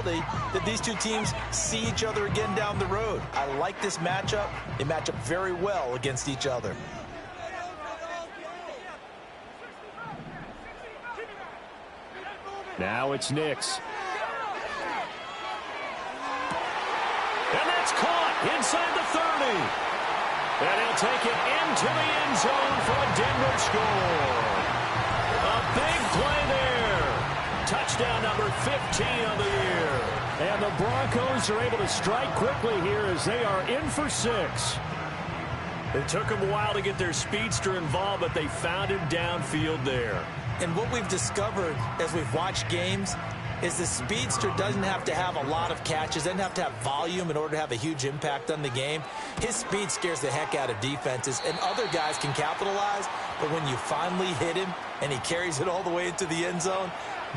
possibility that these two teams see each other again down the road. I like this matchup. They match up very well against each other. Now it's Nix. And that's caught inside the 30. And he'll take it into the end zone for a Denver score. A big play there. Touchdown number 15 of the year. And the Broncos are able to strike quickly here as they are in for 6. It took them a while to get their speedster involved, but they found him downfield there. And what we've discovered as we've watched games is the speedster doesn't have to have a lot of catches, doesn't have to have volume in order to have a huge impact on the game. His speed scares the heck out of defenses, and other guys can capitalize, but when you finally hit him and he carries it all the way into the end zone,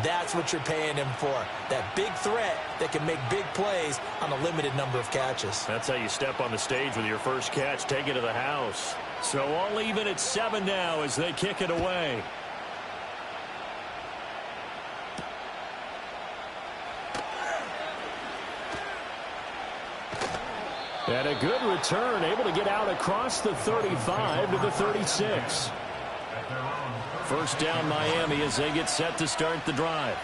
that's what you're paying him for. That big threat that can make big plays on a limited number of catches. That's how you step on the stage with your first catch, take it to the house. So all even at 7 now as they kick it away. And a good return, able to get out across the 35 to the 36. First down Miami as they get set to start the drive.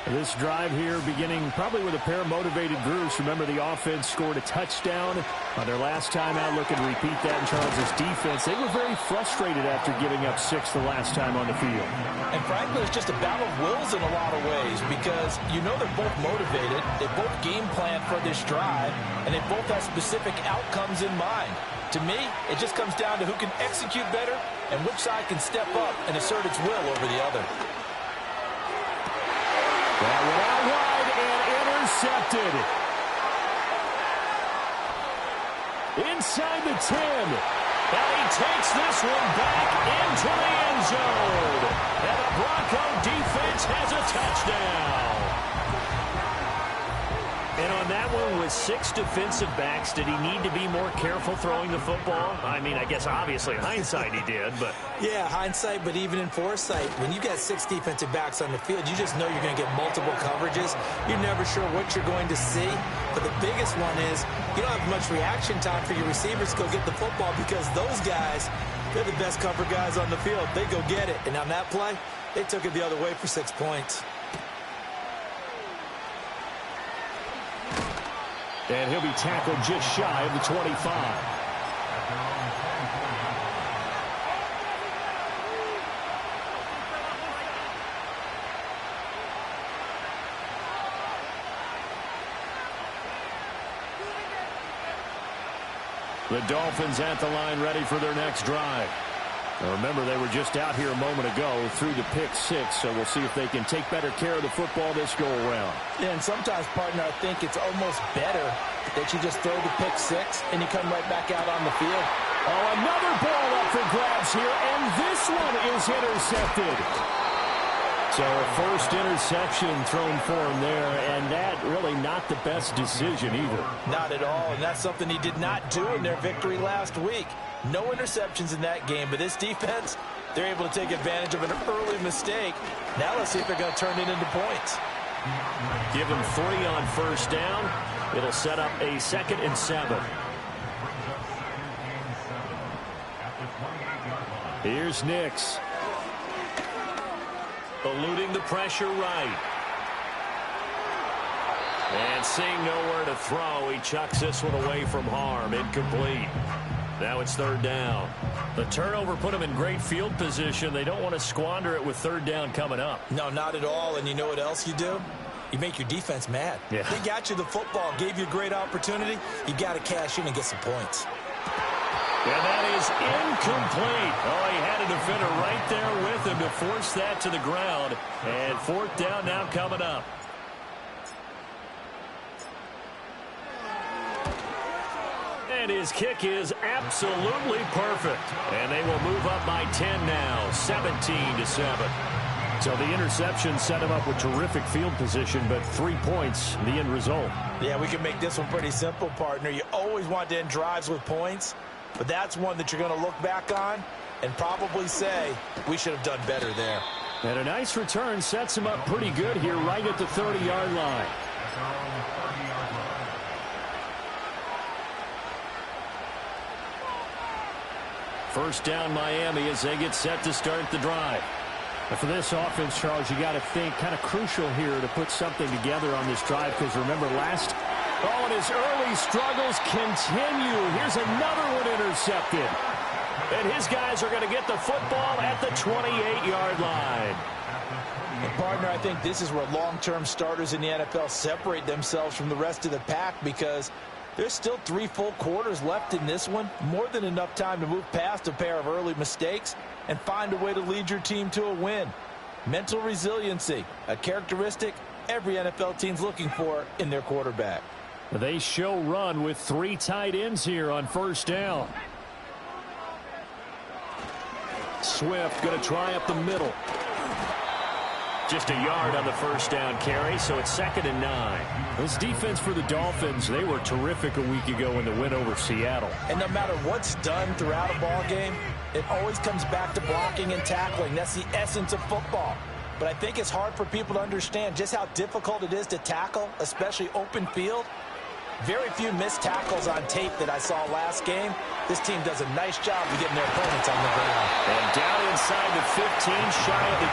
This drive here beginning probably with a pair of motivated groups. Remember, the offense scored a touchdown on their last time out. Looking to repeat that in Charles' defense. They were very frustrated after giving up 6 the last time on the field. And frankly, it's just a battle of wills in a lot of ways because you know they're both motivated. They both game plan for this drive, and they both have specific outcomes in mind. To me, it just comes down to who can execute better and which side can step up and assert its will over the other. That went out wide and intercepted. Inside the 10. And he takes this one back into the end zone. And the Bronco defense has a touchdown. And on that one, with 6 defensive backs, did he need to be more careful throwing the football? I mean, I guess obviously hindsight he did, but... Yeah, hindsight, but even in foresight, when you got 6 defensive backs on the field, you just know you're going to get multiple coverages. You're never sure what you're going to see. But the biggest one is you don't have much reaction time for your receivers to go get the football because those guys, they're the best cover guys on the field. They go get it. And on that play, they took it the other way for 6 points. And he'll be tackled just shy of the 25. The Dolphins at the line ready for their next drive. Now remember, they were just out here a moment ago through the pick 6, so we'll see if they can take better care of the football this go-around. Yeah, and sometimes, partner, I think it's almost better that you just throw the pick 6 and you come right back out on the field. Oh, another ball up for grabs here, and this one is intercepted. So a first interception thrown for him there, and that really not the best decision either. Not at all, and that's something he did not do in their victory last week. No interceptions in that game, but this defense, they're able to take advantage of an early mistake. Now let's see if they're going to turn it into points. Give him 3 on first down. It'll set up a 2nd and 7. Here's Nix. Eluding the pressure right. And seeing nowhere to throw, he chucks this one away from harm. Incomplete. Now it's 3rd down. The turnover put him in great field position. They don't want to squander it with 3rd down coming up. No, not at all. And you know what else you do? You make your defense mad. Yeah. They got you the football, gave you a great opportunity. You got to cash in and get some points. And that is incomplete. Oh, he had a defender right there with him to force that to the ground. And 4th down now coming up. And his kick is absolutely perfect. And they will move up by 10 now, 17-7. So the interception set him up with terrific field position, but 3 points, the end result. Yeah, we can make this one pretty simple, partner. You always want to end drives with points, but that's one that you're going to look back on and probably say, we should have done better there. And a nice return sets him up pretty good here right at the 30-yard line. First down Miami as they get set to start the drive. And for this offense, Charles, you got to think kind of crucial here to put something together on this drive, because remember last... Oh, and his early struggles continue. Here's another one intercepted. And his guys are going to get the football at the 28-yard line. And partner, I think this is where long-term starters in the NFL separate themselves from the rest of the pack, because there's still 3 full quarters left in this one. More than enough time to move past a pair of early mistakes and find a way to lead your team to a win. Mental resiliency, a characteristic every NFL team's looking for in their quarterback. They show run with 3 tight ends here on first down. Swift going to try up the middle. Just a yard on the first down carry, so it's 2nd and 9. This defense for the Dolphins, they were terrific a week ago in the win over Seattle. And no matter what's done throughout a ball game, it always comes back to blocking and tackling. That's the essence of football. But I think it's hard for people to understand just how difficult it is to tackle, especially open field. Very few missed tackles on tape that I saw last game. This team does a nice job of getting their opponents on the ground. And down inside the 15, shy of the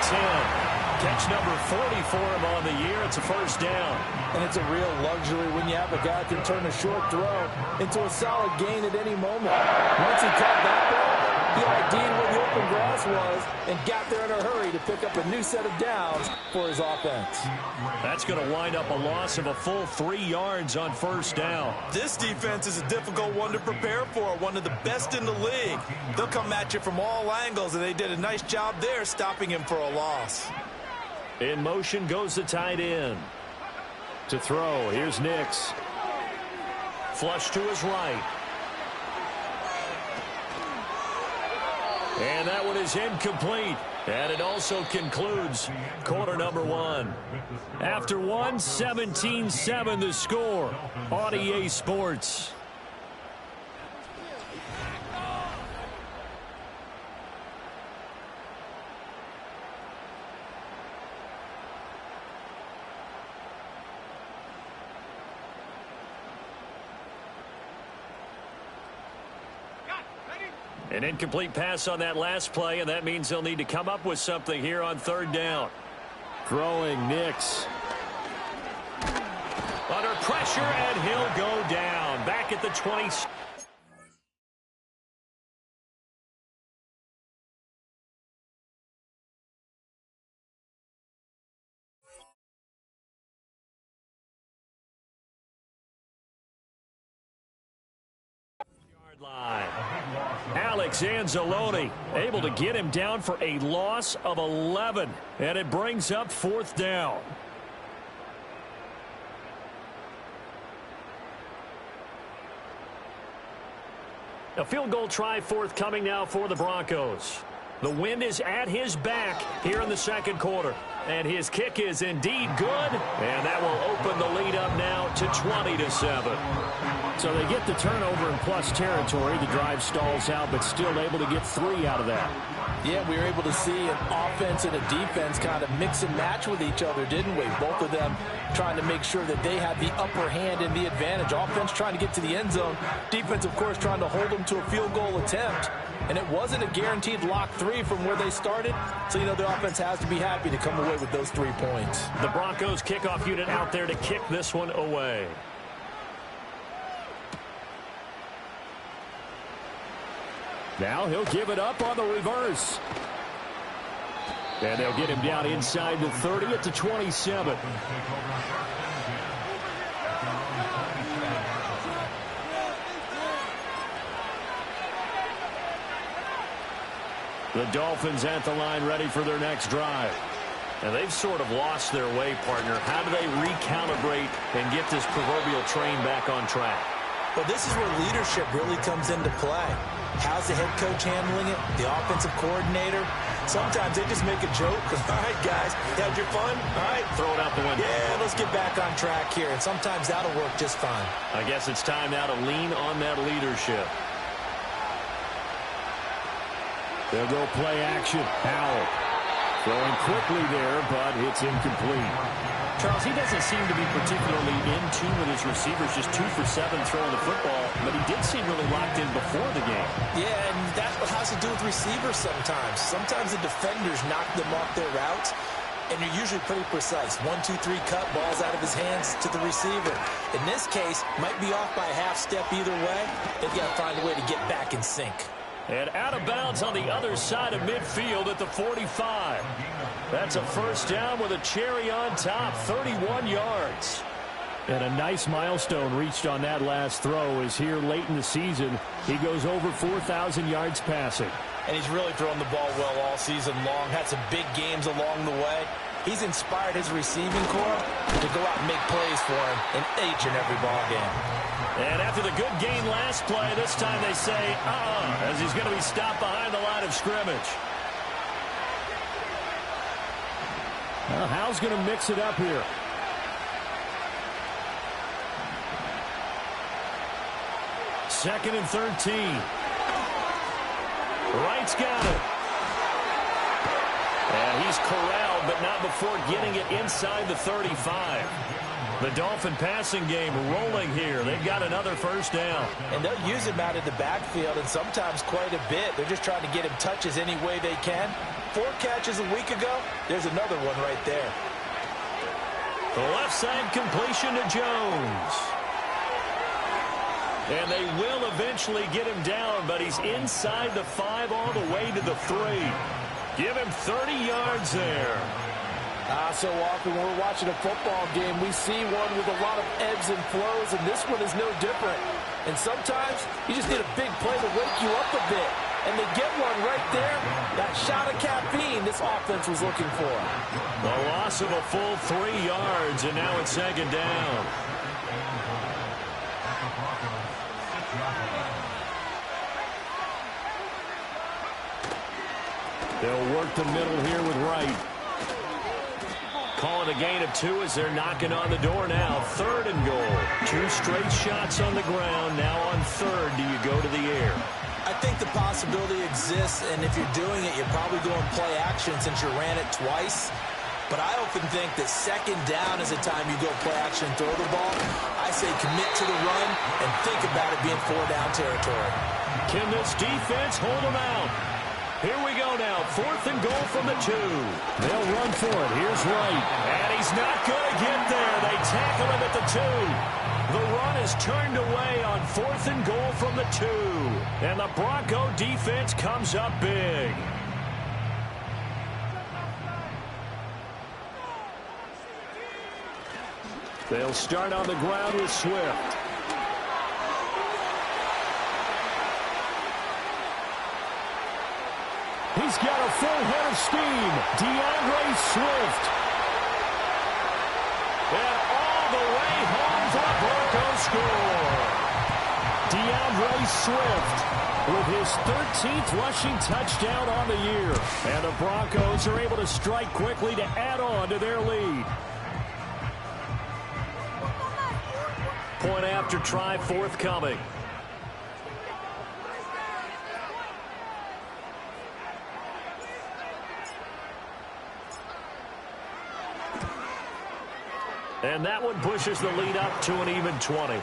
10. Catch number 40 for him on the year. It's a first down. And it's a real luxury when you have a guy who can turn a short throw into a solid gain at any moment. Once he caught that ball, he ID'd where the open grass was and got there in a hurry to pick up a new set of downs for his offense. That's going to wind up a loss of a full 3 yards on first down. This defense is a difficult one to prepare for, one of the best in the league. They'll come at you from all angles, and they did a nice job there stopping him for a loss. In motion goes the tight end. To throw, here's Nix. Flush to his right. And that one is incomplete. And it also concludes quarter number 1. After 1, 17-7 the score on EA Sports. An incomplete pass on that last play, and that means they'll need to come up with something here on 3rd down. Throwing Nix. Under pressure, and he'll go down. Back at the 20. Line. Alex Anzalone able to get him down for a loss of 11, and it brings up 4th down. A field goal try forthcoming now for the Broncos. The wind is at his back here in the 2nd quarter. And his kick is indeed good. And that will open the lead up now to 20-7. So they get the turnover in plus territory. The drive stalls out, but still able to get 3 out of that. Yeah, we were able to see an offense and a defense kind of mix and match with each other, didn't we? Both of them trying to make sure that they had the upper hand and the advantage. Offense trying to get to the end zone. Defense, of course, trying to hold them to a field goal attempt. And it wasn't a guaranteed lock 3 from where they started. So, you know, the offense has to be happy to come away with those 3 points. The Broncos kickoff unit out there to kick this one away. Now he'll give it up on the reverse. And they'll get him down inside the 30 at the 27. The Dolphins at the line ready for their next drive. And they've sort of lost their way, partner. How do they recalibrate and get this proverbial train back on track? Well, this is where leadership really comes into play. How's the head coach handling it? The offensive coordinator? Sometimes they just make a joke. All right, guys, had your fun? All right. Throw it out the window. Yeah, let's get back on track here. And sometimes that'll work just fine. I guess it's time now to lean on that leadership. They'll go play action. Howell Throwing quickly there, but it's incomplete. Charles, he doesn't seem to be particularly in tune with his receivers, just 2 for 7 throwing the football, but he did seem really locked in before the game. Yeah, and that's what has to do with receivers sometimes. Sometimes the defenders knock them off their routes, and you're usually pretty precise. 1, 2, 3 cut, balls out of his hands to the receiver. In this case, might be off by a half step either way. They've got to find a way to get back in sync. And out of bounds on the other side of midfield at the 45. That's a first down with a cherry on top, 31 yards. And a nice milestone reached on that last throw is here late in the season. He goes over 4,000 yards passing. And he's really thrown the ball well all season long. Had some big games along the way. He's inspired his receiving corps to go out and make plays for him in each and every ball game. And after the good gain last play, this time they say, as he's going to be stopped behind the line of scrimmage. Well, Hal's going to mix it up here. Second and 13. Wright's got it. And he's corralled, but not before getting it inside the 35. The Dolphin passing game rolling here. They've got another first down. And they'll use him out of the backfield, and sometimes quite a bit. They're just trying to get him touches any way they can. 4 catches a week ago. There's another one right there. The left side completion to Jones. And they will eventually get him down, but he's inside the 5 all the way to the 3. Give him 30 yards there. So often when we're watching a football game, we see one with a lot of ebbs and flows, and this one is no different. And sometimes you just need a big play to wake you up a bit. And they get one right there. That shot of caffeine this offense was looking for. The loss of a full 3 yards, and now it's second down. They'll work the middle here with Wright. Calling a gain of 2 as they're knocking on the door now. 3rd and goal. 2 straight shots on the ground. Now on 3rd, do you go to the air? I think the possibility exists, and if you're doing it, you're probably going play action since you ran it twice. But I often think that second down is the time you go play action and throw the ball. I say commit to the run and think about it being 4-down territory. Can this defense hold them out? Here we go now. 4th and goal from the 2. They'll run for it. Here's Wright. And he's not going to get there. They tackle him at the 2. The run is turned away on 4th and goal from the 2. And the Bronco defense comes up big. They'll start on the ground with Swift. He's got a full head of steam. DeAndre Swift. And all the way home for a Broncos score. DeAndre Swift with his 13th rushing touchdown on the year. And the Broncos are able to strike quickly to add on to their lead. Point after try forthcoming. And that one pushes the lead up to an even 20.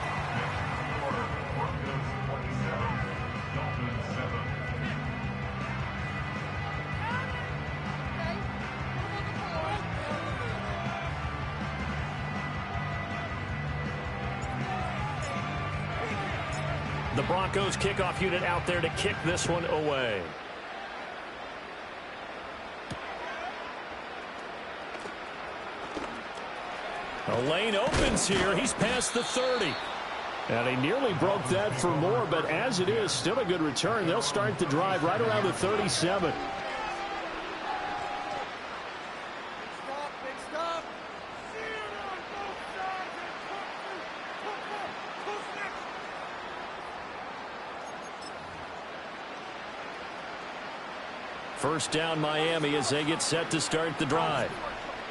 The Broncos kickoff unit out there to kick this one away. The lane opens here. He's past the 30. And he nearly broke that for more, but as it is, still a good return. They'll start the drive right around the 37. First down Miami as they get set to start the drive.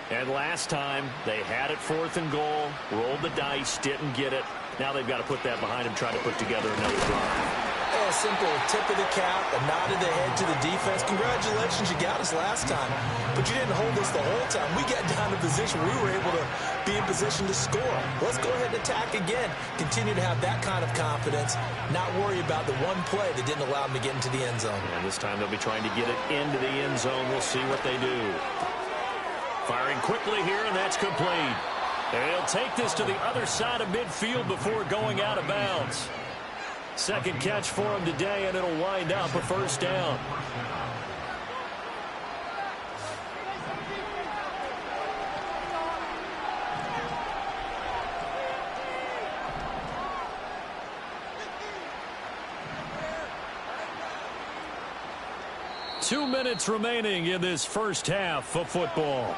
And last time they had it 4th and goal, rolled the dice, didn't get it. Now they've got to put that behind them, try to put together another drive. Yeah, simple tip of the cap, a nod of the head to the defense. Congratulations, you got us last time, but you didn't hold us the whole time. We got down to a position where we were able to be in position to score. Let's go ahead and attack again. Continue to have that kind of confidence, not worry about the one play that didn't allow them to get into the end zone. And this time they'll be trying to get it into the end zone. We'll see what they do. Firing quickly here, and that's complete. And he'll take this to the other side of midfield before going out of bounds. Second catch for him today, and it'll wind up a first down. Two minutes remaining in this first half of football.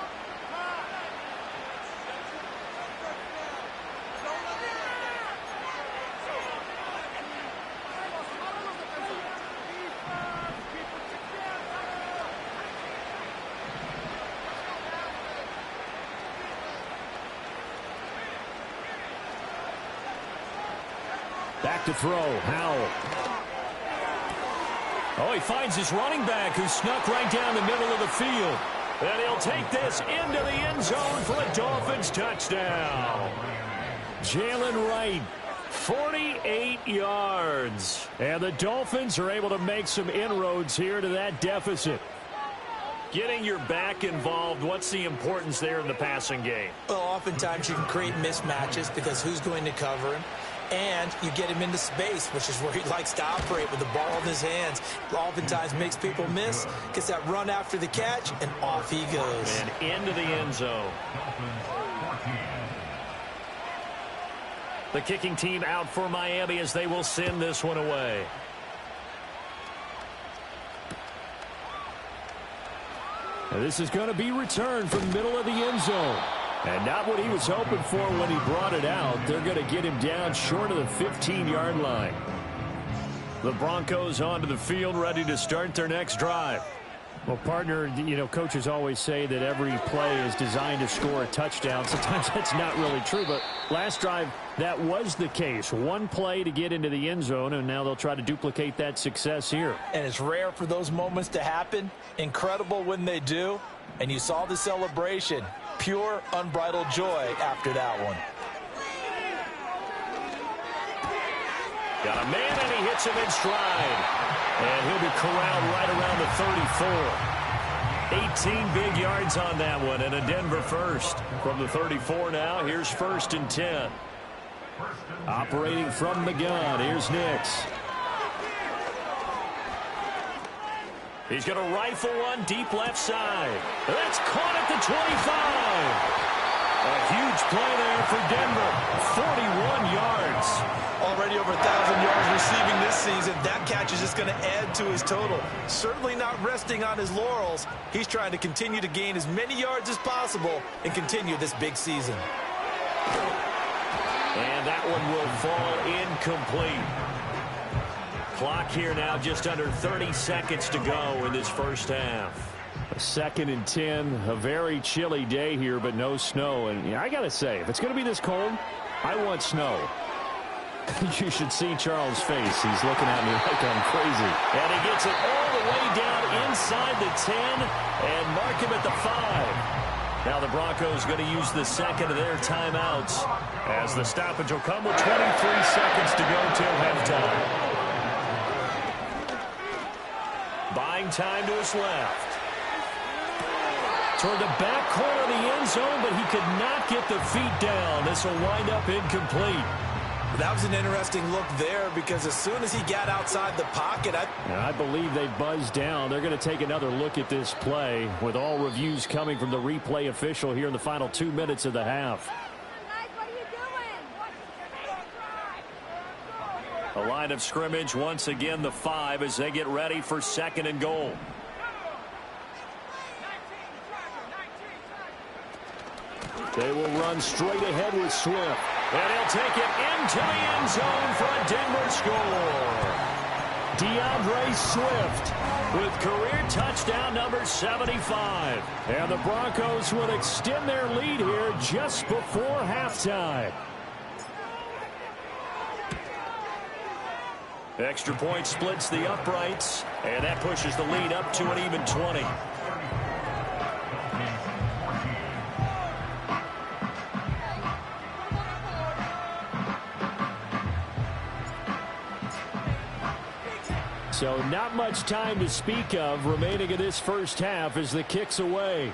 Back to throw, Howell. Oh, he finds his running back who snuck right down the middle of the field. And he'll take this into the end zone for a Dolphins touchdown. Jalen Wright, 48 yards. And the Dolphins are able to make some inroads here to that deficit. Getting your back involved, what's the importance there in the passing game? Well, oftentimes you can create mismatches because who's going to cover him? And you get him into space, which is where he likes to operate with the ball in his hands. Oftentimes makes people miss, gets that run after the catch, and off he goes. And into the end zone. The kicking team out for Miami as they will send this one away. And this is going to be returned from the middle of the end zone. And not what he was hoping for when he brought it out. They're going to get him down short of the 15-yard line. The Broncos onto the field, ready to start their next drive. Well, partner, you know, coaches always say that every play is designed to score a touchdown. Sometimes that's not really true, but last drive, that was the case. One play to get into the end zone, and now they'll try to duplicate that success here. And it's rare for those moments to happen. Incredible when they do. And you saw the celebration. Pure, unbridled joy after that one. Got a man, and he hits him in stride. And he'll be corralled right around the 34. 18 big yards on that one, and a Denver first. From the 34 now, here's 1st and 10. Operating from the gun, here's Nix. He's going to rifle one deep left side. That's caught at the 25. A huge play there for Denver. 41 yards. Already over 1,000 yards receiving this season. That catch is just going to add to his total. Certainly not resting on his laurels. He's trying to continue to gain as many yards as possible and continue this big season. And that one will fall incomplete. Clock here now just under 30 seconds to go in this first half. 2nd and 10, a very chilly day here, but no snow. And I got to say, if it's going to be this cold, I want snow. You should see Charles' face. He's looking at me like I'm crazy. And he gets it all the way down inside the 10 and mark him at the 5. Now the Broncos going to use the second of their timeouts as the stoppage will come with 23 seconds to go till halftime. Buying time to his left. Toward the back corner of the end zone, but he could not get the feet down. This will wind up incomplete. That was an interesting look there because as soon as he got outside the pocket, I believe they buzzed down. They're going to take another look at this play with all reviews coming from the replay official here in the final 2 minutes of the half. A line of scrimmage once again, the 5 as they get ready for 2nd and goal. They will run straight ahead with Swift. And he'll take it into the end zone for a Denver score. DeAndre Swift with career touchdown number 75. And the Broncos will extend their lead here just before halftime. Extra point splits the uprights, and that pushes the lead up to an even 20. So not much time to speak of remaining in this first half as the kick's away.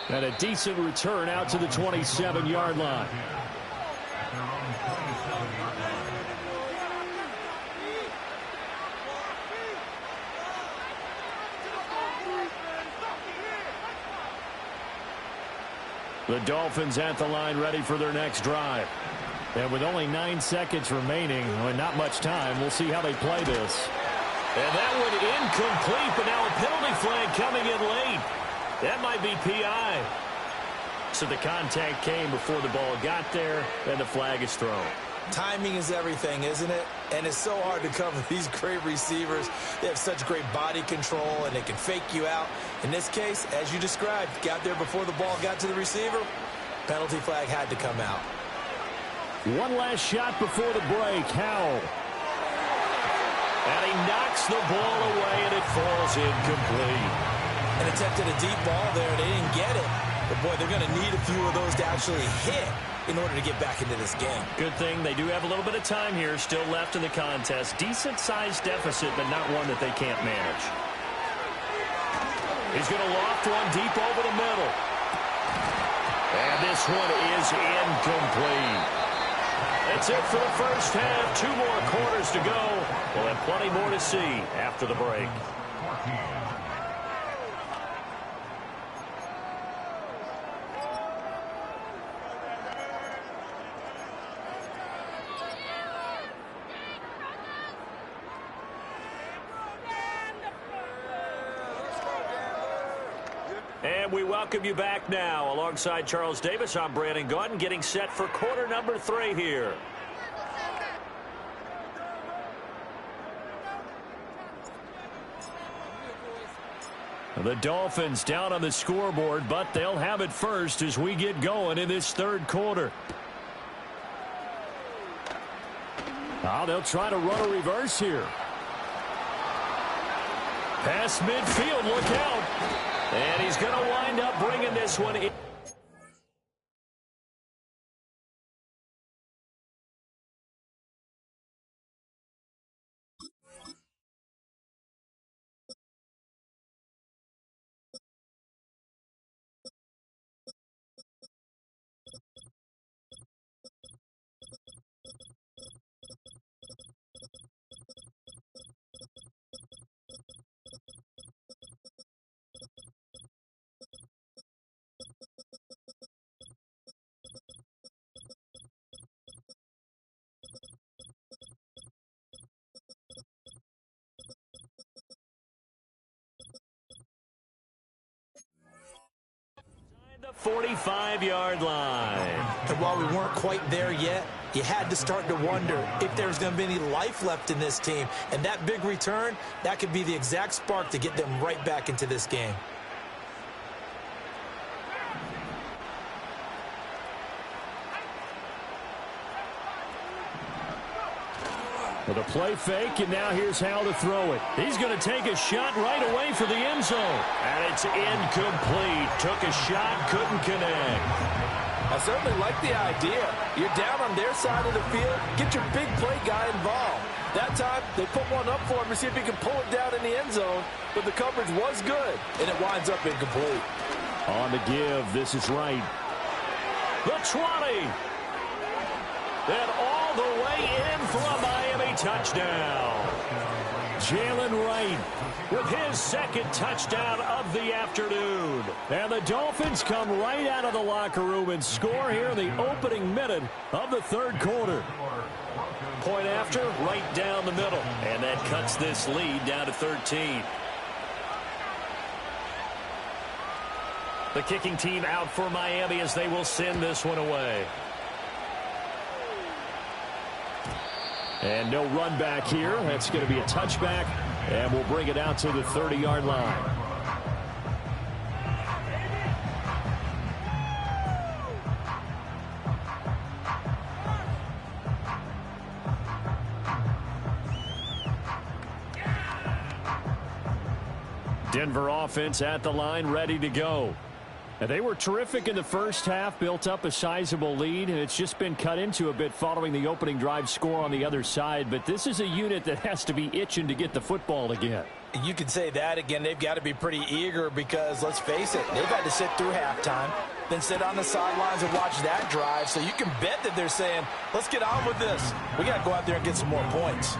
And a decent return out to the 27-yard line. The Dolphins at the line ready for their next drive. And with only 9 seconds remaining, and not much time, we'll see how they play this. And that one incomplete, but now a penalty flag coming in late. That might be PI. So the contact came before the ball got there, and the flag is thrown. Timing is everything, isn't it? And it's so hard to cover these great receivers. They have such great body control, and they can fake you out. In this case, as you described, got there before the ball got to the receiver. Penalty flag had to come out. One last shot before the break. Howell. And he knocks the ball away, and it falls incomplete. And attempted a deep ball there. They didn't get it. But, boy, they're going to need a few of those to actually hit in order to get back into this game. Good thing they do have a little bit of time here still left in the contest. Decent-sized deficit, but not one that they can't manage. He's going to loft one deep over the middle. And this one is incomplete. That's it for the first half. 2 more quarters to go. We'll have plenty more to see after the break. And we welcome you back now. Alongside Charles Davis, I'm Brandon Gaudin, getting set for quarter number 3 here. The Dolphins down on the scoreboard, but they'll have it first as we get going in this third quarter. Now they'll try to run a reverse here. Past midfield, look out. And he's going to wind up bringing this one in. The 45-yard line. And while we weren't quite there yet, you had to start to wonder if there's going to be any life left in this team. And that big return, that could be the exact spark to get them right back into this game. With a play fake, and now here's how to throw it. He's going to take a shot right away for the end zone. And it's incomplete. Took a shot, couldn't connect. I certainly like the idea. You're down on their side of the field. Get your big play guy involved. That time, they put one up for him to see if he can pull it down in the end zone. But the coverage was good, and it winds up incomplete. On the give, this is Wright. The 20. And all the way in for a Miami touchdown. Jalen Wright with his second touchdown of the afternoon. And the Dolphins come right out of the locker room and score here in the opening minute of the third quarter. Point after, right down the middle. And that cuts this lead down to 13. The kicking team out for Miami as they will send this one away. And no run back here. That's going to be a touchback, and we'll bring it out to the 30-yard line. Denver offense at the line, ready to go. And they were terrific in the first half, built up a sizable lead, and it's just been cut into a bit following the opening drive score on the other side. But this is a unit that has to be itching to get the football again. You could say that again. They've got to be pretty eager because, let's face it, they've had to sit through halftime, then sit on the sidelines and watch that drive. So you can bet that they're saying, let's get on with this. We got to go out there and get some more points.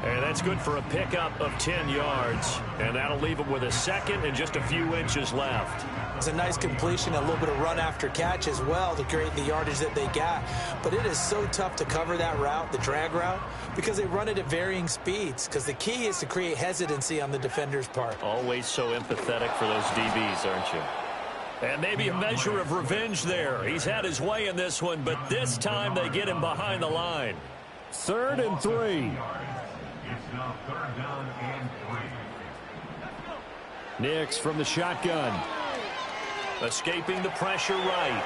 And that's good for a pickup of 10 yards. And that'll leave them with a second and just a few inches left. It's a nice completion, a little bit of run after catch as well to create the yardage that they got. But it is so tough to cover that route, the drag route, because they run it at varying speeds. Because the key is to create hesitancy on the defender's part. Always so empathetic for those DBs, aren't you? And maybe a measure of revenge there. He's had his way in this one, but this time they get him behind the line. 3rd and 3. It's now 3rd down and 3. Nix from the shotgun. Escaping the pressure right.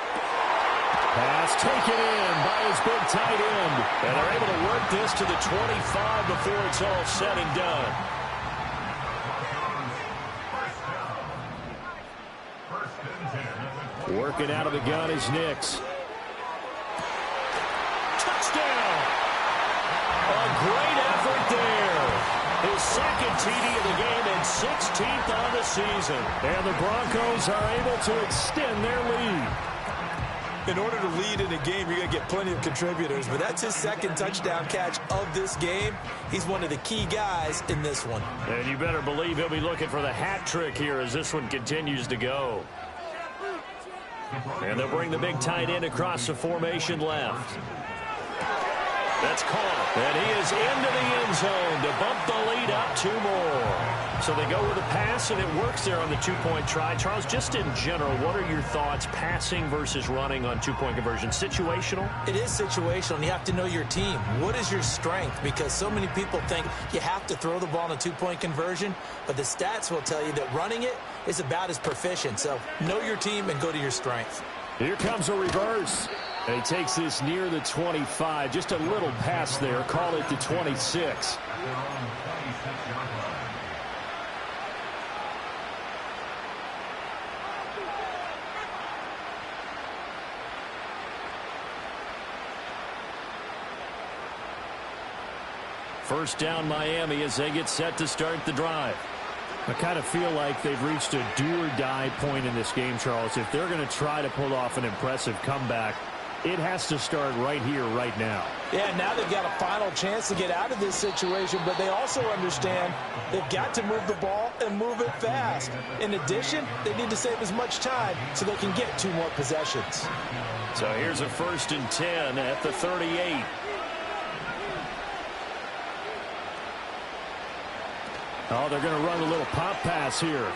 Pass taken in by his big tight end. And they're able to work this to the 25 before it's all said and done. Working out of the gun is Nix. Touchdown! A great effort there. His second TD of the game and 16th on the season. And the Broncos are able to extend their lead. In order to lead in a game, you're going to get plenty of contributors. But that's his second touchdown catch of this game. He's one of the key guys in this one. And you better believe he'll be looking for the hat trick here as this one continues to go. And they'll bring the big tight end across the formation left. That's caught. And he is into the end zone to bump the lead up 2 more. So they go with a pass, and it works there on the 2-point try. Charles, just in general, what are your thoughts passing versus running on 2-point conversion? Situational? It is situational, and you have to know your team. What is your strength? Because so many people think you have to throw the ball in a 2-point conversion, but the stats will tell you that running it is about as proficient. So know your team and go to your strength. Here comes a reverse. And he takes this near the 25. Just a little pass there. Call it the 26. First down Miami as they get set to start the drive. I kind of feel like they've reached a do-or-die point in this game, Charles. If they're going to try to pull off an impressive comeback, it has to start right here, right now. Yeah, now they've got a final chance to get out of this situation, but they also understand they've got to move the ball and move it fast. In addition, they need to save as much time so they can get 2 more possessions. So here's a 1st and 10 at the 38. Oh, they're going to run a little pop pass here.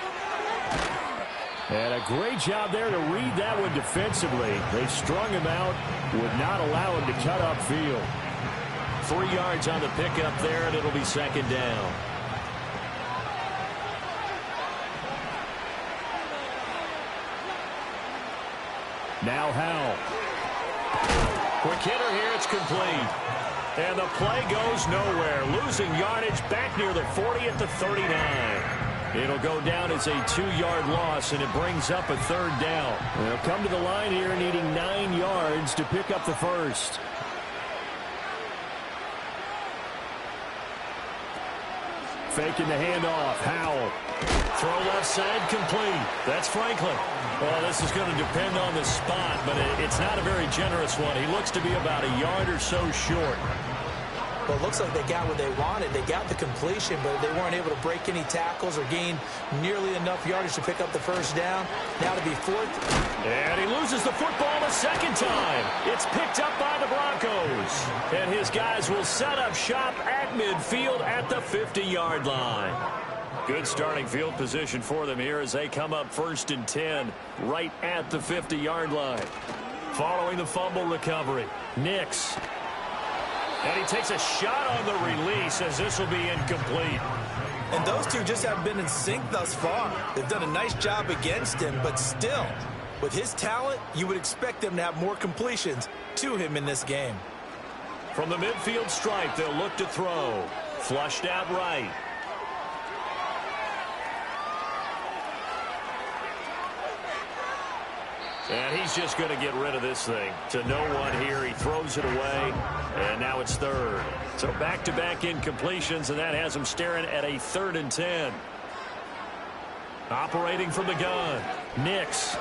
And a great job there to read that one defensively. They strung him out, would not allow him to cut upfield. 3 yards on the pickup there, and it'll be 2nd down. Now Howell. Quick hitter here, it's complete. And the play goes nowhere. Losing yardage back near the 40 at the 39. It'll go down as a 2-yard loss, and it brings up a 3rd down. They'll come to the line here needing 9 yards to pick up the first. Faking the handoff. Howell. Throw left side complete. That's Franklin. Well, this is going to depend on the spot, but it's not a very generous one. He looks to be about a yard or so short. Well, it looks like they got what they wanted. They got the completion, but they weren't able to break any tackles or gain nearly enough yardage to pick up the 1st down. Now to be 4th. And he loses the football the 2nd time. It's picked up by the Broncos. And his guys will set up shop at midfield at the 50-yard line. Good starting field position for them here as they come up 1st and 10 right at the 50-yard line. Following the fumble recovery, Nix. And he takes a shot on the release as this will be incomplete. And those two just haven't been in sync thus far. They've done a nice job against him, but still, with his talent, you would expect them to have more completions to him in this game. From the midfield stripe, they'll look to throw. Flushed out right. And he's just going to get rid of this thing. To no one here. He throws it away, and now it's third. So back-to-back incompletions, and that has him staring at a 3rd and 10. Operating from the gun, Nix.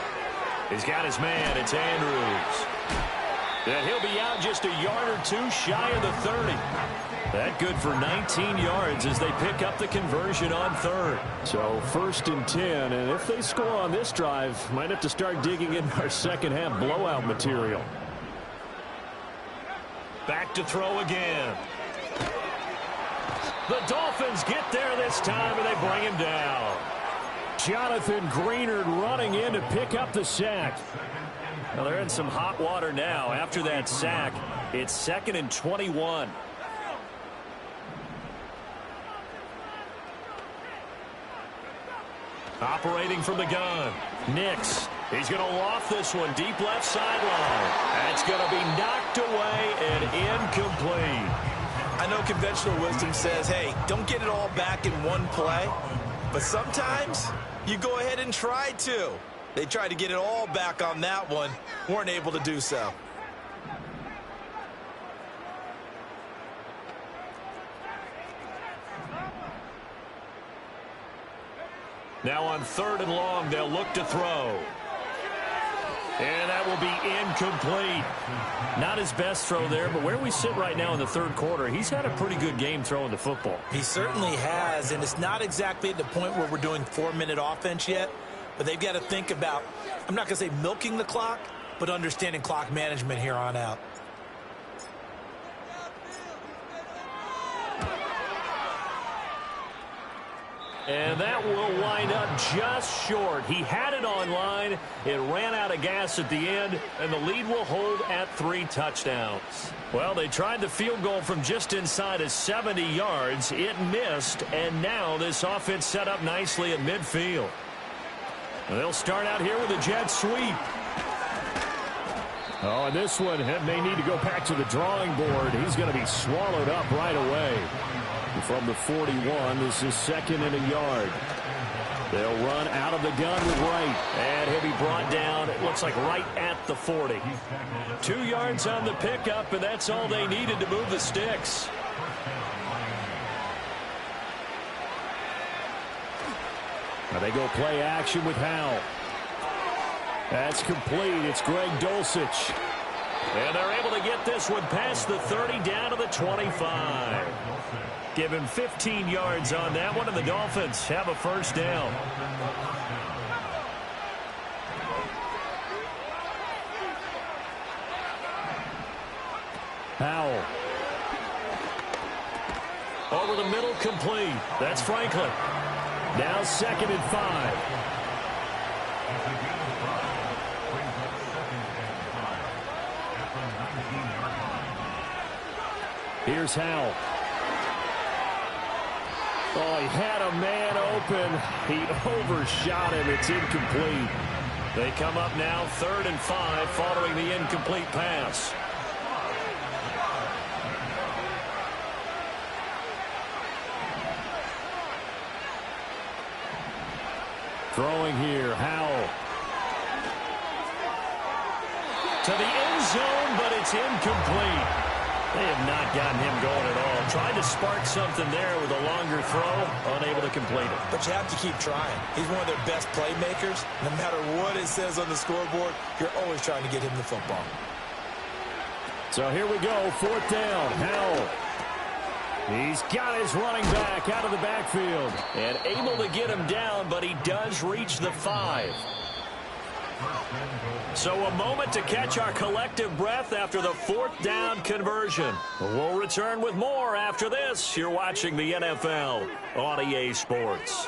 He's got his man. It's Andrews. And he'll be out just a yard or two shy of the 30. That good for 19 yards as they pick up the conversion on 3rd. So 1st and 10, and if they score on this drive, might have to start digging in our second-half blowout material. Back to throw again. The Dolphins get there this time, and they bring him down. Jonathan Greenard running in to pick up the sack. Well, they're in some hot water now. After that sack, it's 2nd and 21. Operating from the gun, Nix. He's going to loft this one deep left sideline. That's going to be knocked away and incomplete. I know conventional wisdom says, hey, don't get it all back in one play. But sometimes you go ahead and try to. They tried to get it all back on that one. Weren't able to do so. Now on 3rd and long, they'll look to throw. And that will be incomplete. Not his best throw there, but where we sit right now in the 3rd quarter, he's had a pretty good game throwing the football. He certainly has, and it's not exactly at the point where we're doing 4-minute offense yet, but they've got to think about, I'm not going to say milking the clock, but understanding clock management here on out. And that will wind up just short. He had it online. It ran out of gas at the end, and the lead will hold at 3 touchdowns. Well, they tried the field goal from just inside of 70 yards. It missed, and now this offense set up nicely at midfield. They'll start out here with a jet sweep. Oh, and this one may need to go back to the drawing board. He's going to be swallowed up right away. From the 41, this is 2nd and a yard. They'll run out of the gun with Wright. And he'll be brought down, it looks like right at the 40. 2 yards on the pickup, and that's all they needed to move the sticks. Now they go play action with Howell. That's complete. It's Greg Dulcich. And they're able to get this one past the 30 down to the 25. Give him 15 yards on that one, and the Dolphins have a 1st down. Howell. Over the middle, complete. That's Franklin. Now 2nd and 5. Here's Howell. Oh, he had a man open. He overshot him. It's incomplete. They come up now 3rd and 5 following the incomplete pass. Throwing here, Howell. To the end zone, but it's incomplete. They have not gotten him going at all. Tried to spark something there with a longer throw, unable to complete it. But you have to keep trying. He's one of their best playmakers. No matter what it says on the scoreboard, you're always trying to get him the football. So here we go, 4th down, Howell. He's got his running back out of the backfield. And able to get him down, but he does reach the 5. So a moment to catch our collective breath after the 4th down conversion. We'll return with more after this. You're watching the NFL on EA Sports.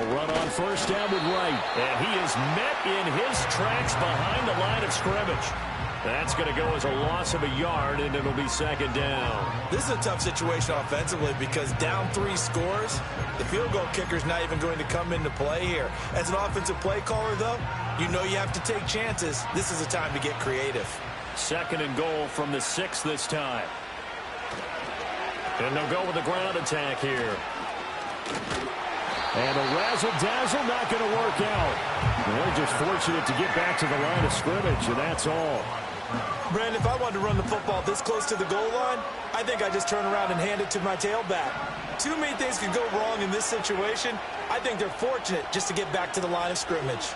Run on 1st down with Wright. And he is met in his tracks behind the line of scrimmage. That's going to go as a loss of a yard, and it'll be second down. This is a tough situation offensively because down 3 scores, the field goal kicker's not even going to come into play here. As an offensive play caller, though, you know you have to take chances. This is a time to get creative. Second and goal from the 6 this time. And they'll go with the ground attack here. And a razzle-dazzle not going to work out. They're just fortunate to get back to the line of scrimmage, and that's all. Brandon, if I wanted to run the football this close to the goal line, I think I just turn around and hand it to my tailback. Too many things could go wrong in this situation. I think they're fortunate just to get back to the line of scrimmage.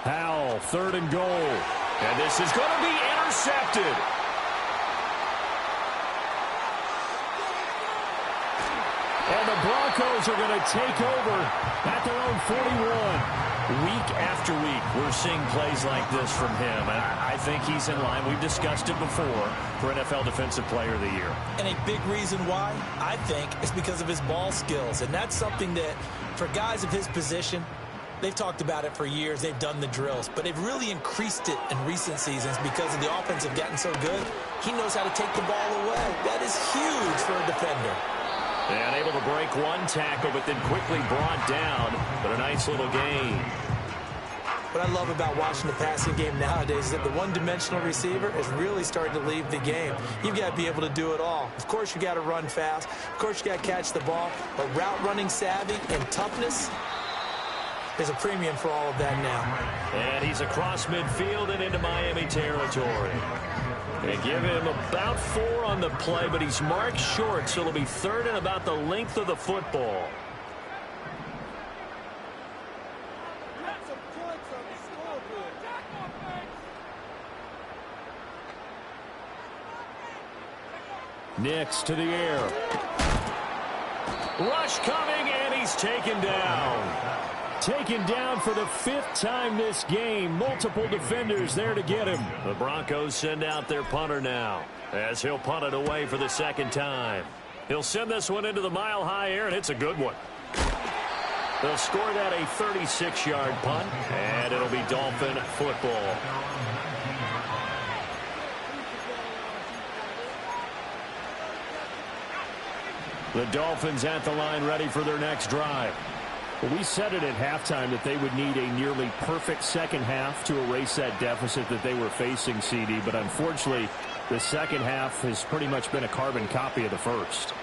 Howell, third and goal. And this is going to be intercepted. And the Broncos are going to take over at their own 41. Week after week, we're seeing plays like this from him. And I think he's in line. We've discussed it before for NFL Defensive Player of the Year. And a big reason why, I think, is because of his ball skills. And that's something that, for guys of his position, they've talked about it for years. They've done the drills. But they've really increased it in recent seasons because of the offense have gotten so good. He knows how to take the ball away. That is huge for a defender. And able to break one tackle, but then quickly brought down. But a nice little gain. What I love about watching the passing game nowadays is that the one-dimensional receiver is really starting to leave the game. You've got to be able to do it all. Of course, you got to run fast. Of course, you got to catch the ball. But route running savvy and toughness, there's a premium for all of that now. And he's across midfield and into Miami territory. They give him about 4 on the play, but he's marked short, so it'll be third and about the length of the football. Nix to the air. Rush coming, and he's taken down. Taken down for the 5th time this game. Multiple defenders there to get him. The Broncos send out their punter now, as he'll punt it away for the 2nd time. He'll send this one into the mile-high air, and it's a good one. They'll score that a 36-yard punt, and it'll be Dolphin football. The Dolphins at the line ready for their next drive. Well, we said it at halftime that they would need a nearly perfect second half to erase that deficit that they were facing, CD. But unfortunately, the second half has pretty much been a carbon copy of the first.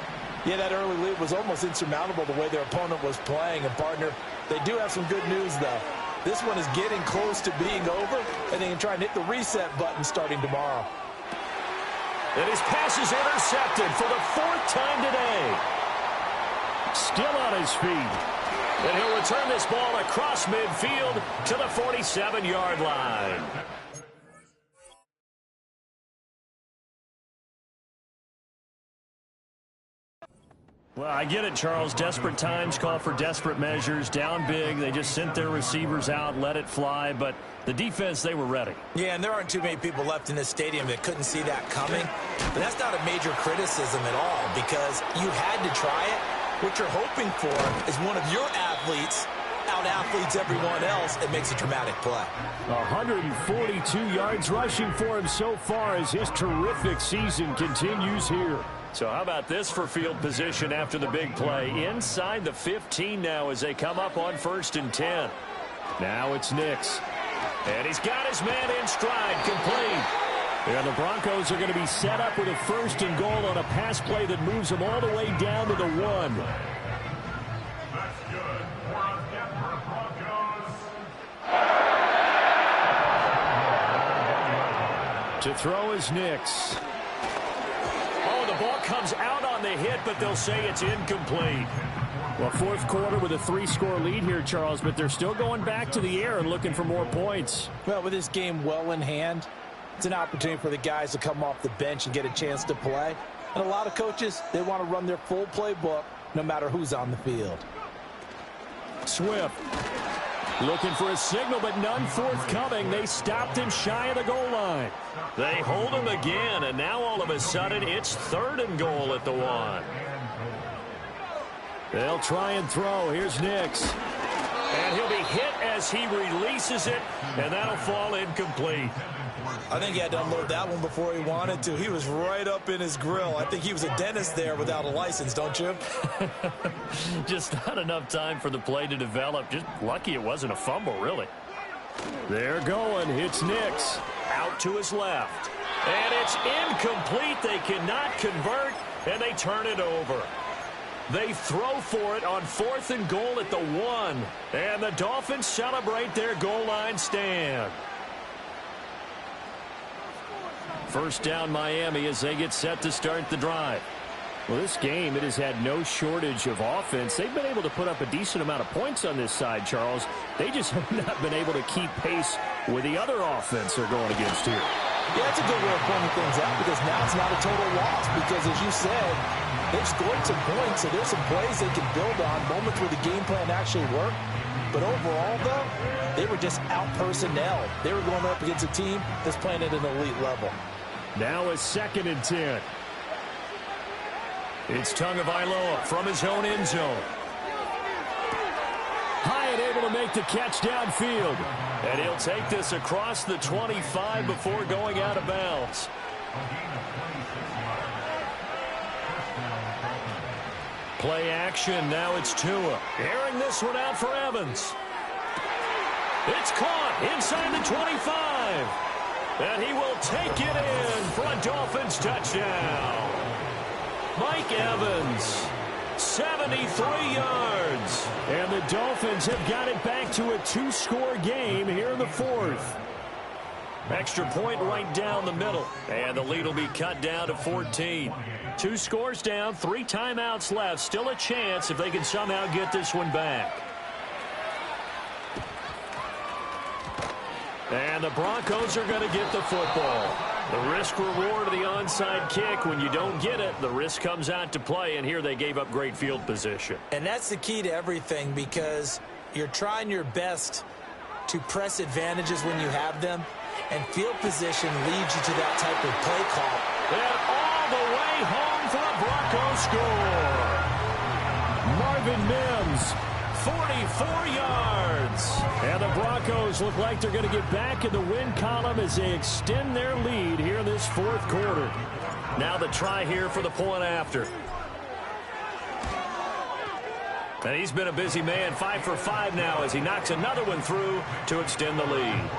Yeah, that early lead was almost insurmountable the way their opponent was playing. And, partner, they do have some good news, though. This one is getting close to being over, and they can try and hit the reset button starting tomorrow. And his pass is intercepted for the 4th time today. Still on his feet. And he'll return this ball across midfield to the 47-yard line. Well, I get it, Charles. Desperate times call for desperate measures. Down big. They just sent their receivers out, let it fly. But the defense, they were ready. Yeah, and there aren't too many people left in this stadium that couldn't see that coming. But that's not a major criticism at all because you had to try it. What you're hoping for is one of your athletes out-athletes everyone else and makes a dramatic play. 142 yards rushing for him so far as his terrific season continues here. So how about this for field position after the big play? Inside the 15 now as they come up on 1st and 10. Now it's Nix. And he's got his man in stride, complete. And the Broncos are going to be set up with a 1st and goal on a pass play that moves them all the way down to the 1. That's good for the Denver Broncos. To throw is Nix. Oh, the ball comes out on the hit, but they'll say it's incomplete. Well, 4th quarter with a 3-score lead here, Charles, but they're still going back to the air and looking for more points. Well, with this game well in hand, it's an opportunity for the guys to come off the bench and get a chance to play. And a lot of coaches, they want to run their full playbook no matter who's on the field. Swift looking for a signal, but none forthcoming. They stopped him shy of the goal line. They hold him again, and now all of a sudden it's 3rd and goal at the 1. They'll try and throw. Here's Nix. And he'll be hit as he releases it, and that'll fall incomplete. I think he had to unload that one before he wanted to. He was right up in his grill. I think he was a dentist there without a license, don't you? Just not enough time for the play to develop. Just lucky it wasn't a fumble, really. They're going. It's Nix. Out to his left. And it's incomplete. They cannot convert, and they turn it over. They throw for it on 4th and goal at the 1. And the Dolphins celebrate their goal line stand. First down Miami as they get set to start the drive. Well, this game, it has had no shortage of offense. They've been able to put up a decent amount of points on this side, Charles. They just have not been able to keep pace with the other offense they're going against here. Yeah, that's a good way of pointing things out because now it's not a total loss because, as you said, they've scored some points, so there's some plays they can build on, moments where the game plan actually worked. But overall, though, they were just out-personnel. They were going up against a team that's playing at an elite level. Now a 2nd and 10. It's Tagovailoa from his own end zone. Hyatt able to make the catch downfield. And he'll take this across the 25 before going out of bounds. Play action. Now it's Tua. Airing this one out for Evans. It's caught inside the 25. And he will take it in for a Dolphins touchdown. Mike Evans, 73 yards. And the Dolphins have got it back to a 2-score game here in the 4th. Extra point right down the middle. And the lead will be cut down to 14. 2 scores down, 3 timeouts left. Still a chance if they can somehow get this one back. And the Broncos are going to get the football. The risk-reward of the onside kick. When you don't get it, the risk comes out to play, and here they gave up great field position. And that's the key to everything because you're trying your best to press advantages when you have them, and field position leads you to that type of play call. And all the way home for a Bronco score. Marvin Mims, 44 yards. and the Broncos look like they're going to get back in the win column as they extend their lead here in this 4th quarter. Now the try here for the point after. And he's been a busy man, 5 for 5 now as he knocks another one through to extend the lead.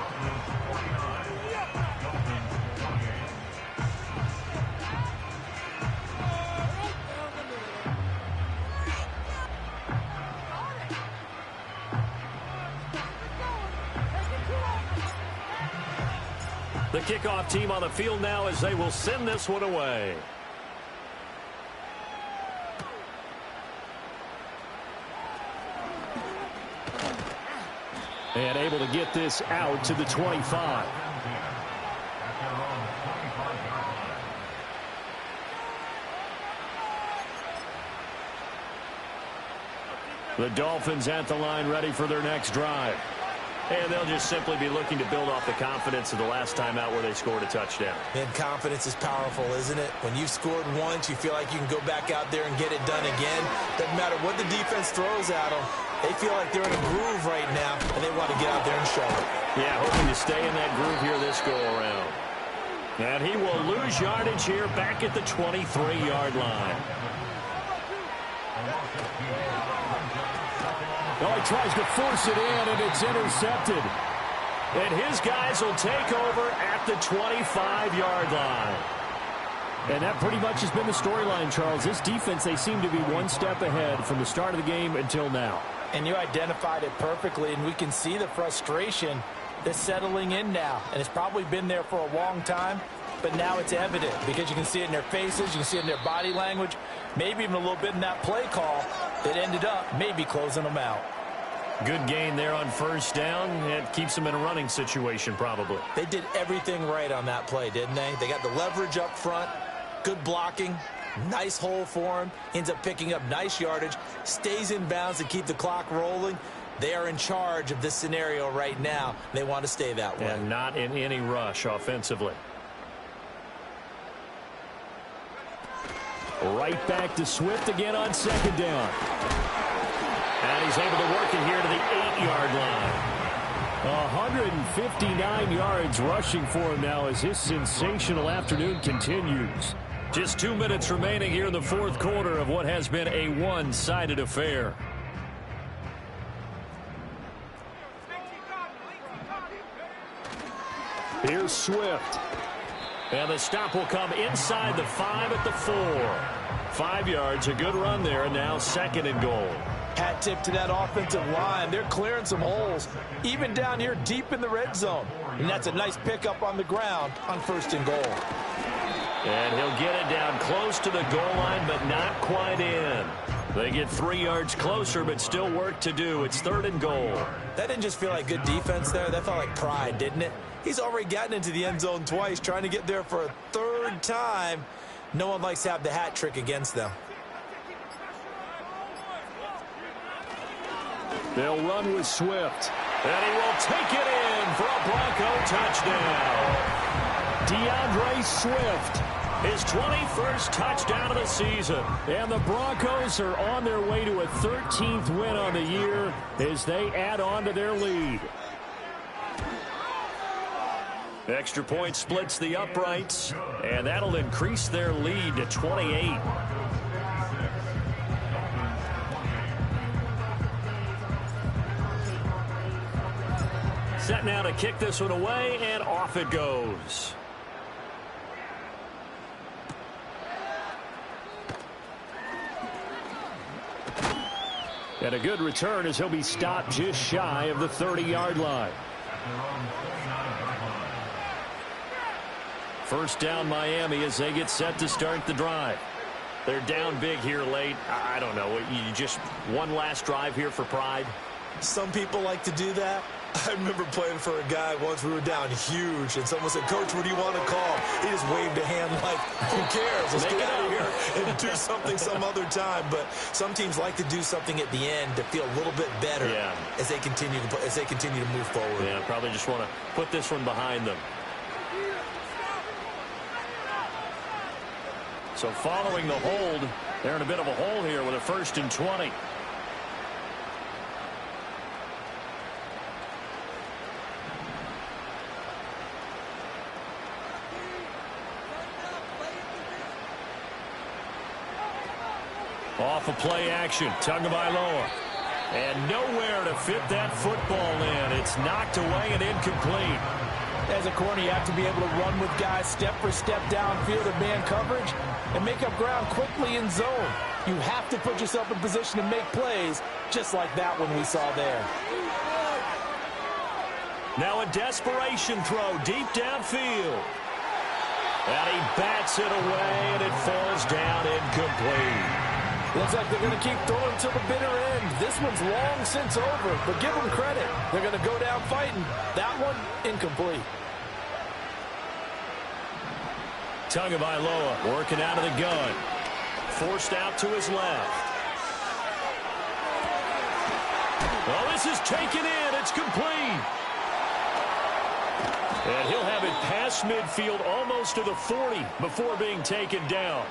The kickoff team on the field now as they will send this one away. And able to get this out to the 25. The Dolphins at the line ready for their next drive. And they'll just simply be looking to build off the confidence of the last time out where they scored a touchdown. And confidence is powerful, isn't it? When you've scored once, you feel like you can go back out there and get it done again. Doesn't matter what the defense throws at them. They feel like they're in a groove right now, and they want to get out there and show it. Yeah, hoping to stay in that groove here this go-around. And he will lose yardage here back at the 23-yard line. Oh, he tries to force it in, and it's intercepted. And his guys will take over at the 25-yard line. And that pretty much has been the storyline, Charles. This defense, they seem to be one step ahead from the start of the game until now. And you identified it perfectly, and we can see the frustration that's settling in now. And it's probably been there for a long time, but now it's evident because you can see it in their faces, you can see it in their body language, maybe even a little bit in that play call that ended up maybe closing them out. Good gain there on first down. It keeps them in a running situation probably. They did everything right on that play, didn't they? They got the leverage up front, good blocking, nice hole for him, ends up picking up nice yardage, stays in bounds to keep the clock rolling. They are in charge of this scenario right now. They want to stay that way. And not in any rush offensively. Right back to Swift again on second down. And he's able to work it here to the 8-yard line. 159 yards rushing for him now as his sensational afternoon continues. Just 2 minutes remaining here in the fourth quarter of what has been a one-sided affair. Here's Swift. And the stop will come inside the 5 at the 4. 5 yards, a good run there, and now second and goal. Hat tip to that offensive line. They're clearing some holes, even down here deep in the red zone. And that's a nice pickup on the ground on first and goal. And he'll get it down close to the goal line, but not quite in. They get 3 yards closer, but still work to do. It's third and goal. That didn't just feel like good defense there. That felt like pride, didn't it? He's already gotten into the end zone twice, trying to get there for a third time. No one likes to have the hat trick against them. They'll run with Swift. And he will take it in for a Bronco touchdown. DeAndre Swift. His 21st touchdown of the season. And the Broncos are on their way to a 13th win on the year as they add on to their lead. Extra point splits the uprights, and that'll increase their lead to 28. Set now to kick this one away, and off it goes. And a good return as he'll be stopped just shy of the 30-yard line. First down Miami as they get set to start the drive. They're down big here late. I don't know. You just one last drive here for pride. Some people like to do that. I remember playing for a guy once. We were down huge, and someone said, "Coach, what do you want to call?" He just waved a hand like, who cares? Let's get out of here and do something some other time. But some teams like to do something at the end to feel a little bit better as they continue to move forward. Yeah, probably just want to put this one behind them. So following the hold, they're in a bit of a hole here with a 1st and 20. Off of play action, Tagovailoa. And nowhere to fit that football in. It's knocked away and incomplete. As a corner, you have to be able to run with guys step for step downfield in man coverage and make up ground quickly in zone. You have to put yourself in position to make plays, just like that one we saw there. Now a desperation throw deep downfield. And he bats it away, and it falls down incomplete. Looks like they're going to keep throwing until the bitter end. This one's long since over, but give them credit. They're going to go down fighting. That one, incomplete. Tagovailoa working out of the gun. Forced out to his left. Oh, this is taken in. It's complete. And he'll have it past midfield almost to the 40 before being taken down.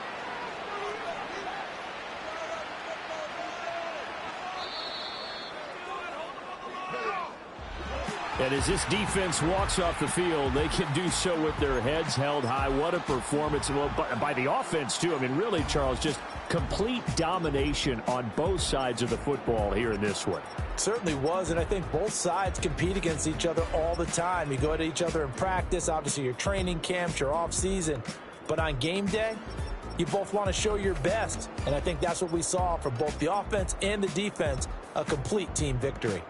And as this defense walks off the field, they can do so with their heads held high. What a performance. Well, by the offense, too. I mean, really, Charles, just complete domination on both sides of the football here in this one. Certainly was, and I think both sides compete against each other all the time. You go at each other in practice, obviously your training camps, your off-season. But on game day, you both want to show your best. And I think that's what we saw from both the offense and the defense, a complete team victory.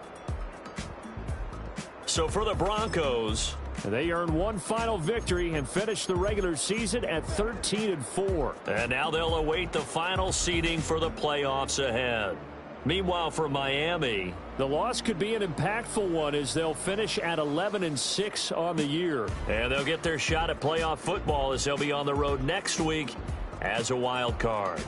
So for the Broncos, they earn one final victory and finish the regular season at 13-4. And now they'll await the final seeding for the playoffs ahead. Meanwhile, for Miami, the loss could be an impactful one as they'll finish at 11-6 on the year. And they'll get their shot at playoff football as they'll be on the road next week as a wild card.